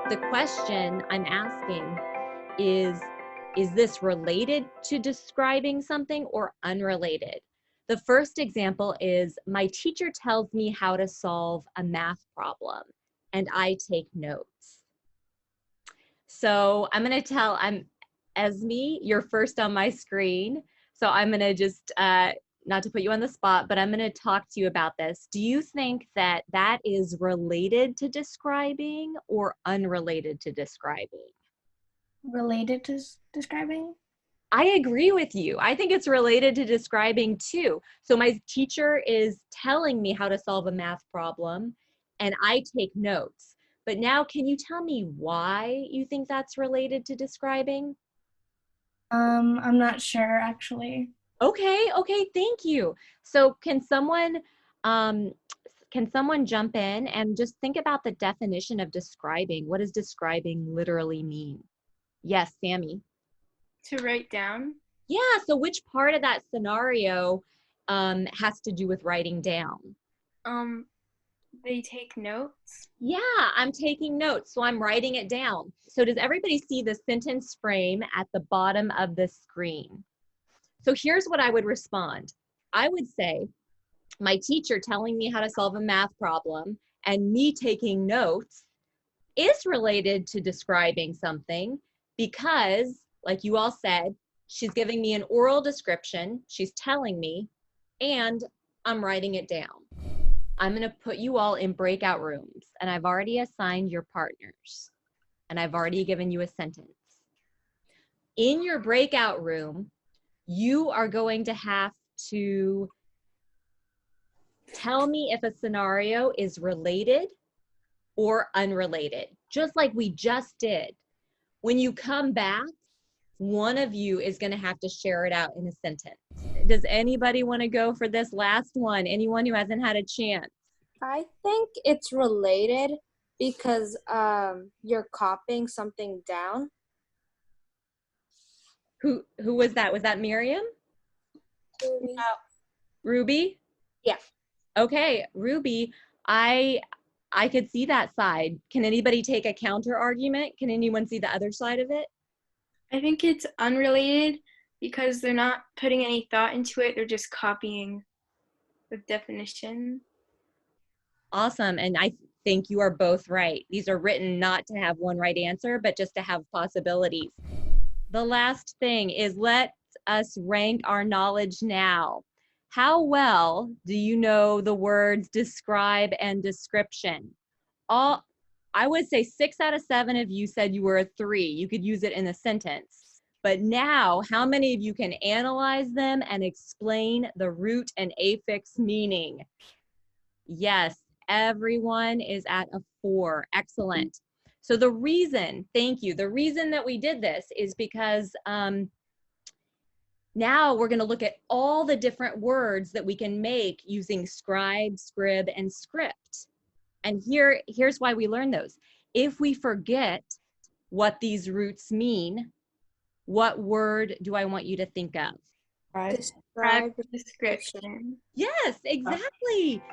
The question I'm asking is this related to describing something or unrelated? The first example is my teacher tells me how to solve a math problem and I take notes. So I'm Esme, you're first on my screen. So I'm gonna just, not to put you on the spot, but I'm gonna talk to you about this. Do you think that that is related to describing or unrelated to describing? Related to describing? I agree with you. I think it's related to describing too. So my teacher is telling me how to solve a math problem and I take notes. But now can you tell me why you think that's related to describing? I'm not sure actually. Okay, thank you. So um can someone jump in and just think about the definition of describing? What does describing literally mean? Yes, Sammy. To write down. Yeah, so which part of that scenario has to do with writing down? Um, they take notes. Yeah, I'm taking notes, so I'm writing it down. So does everybody see the sentence frame at the bottom of the screen? So here's what I would respond. I would say, my teacher telling me how to solve a math problem and me taking notes is related to describing something because, like you all said, she's giving me an oral description, she's telling me, and I'm writing it down. I'm going to put you all in breakout rooms, and I've already assigned your partners, and I've already given you a sentence. In your breakout room, you are going to have to tell me if a scenario is related or unrelated, just like we just did. When you come back, one of you is going to have to share it out in a sentence. Does anybody want to go for this last one? Anyone who hasn't had a chance? I think it's related because you're copying something down. Who was that? Was that Miriam? Ruby? Yeah. Okay, Ruby, I could see that side. Can anybody take a counter argument? Can anyone see the other side of it? I think it's unrelated because they're not putting any thought into it. They're just copying the definition. Awesome. And I think you are both right. These are written not to have one right answer, but just to have possibilities. The last thing is let us rank our knowledge now. How well do you know the words describe and description? I would say 6 out of 7 of you said you were a 3. You could use it in a sentence. But now, how many of you can analyze them and explain the root and affix meaning? Yes, everyone is at a 4. Excellent. So the reason, thank you, the reason that we did this is because now we're going to look at all the different words that we can make using scribe, scrib, and script. And here's why we learn those. If we forget what these roots mean, what word do I want you to think of? Describe Description. Yes, exactly.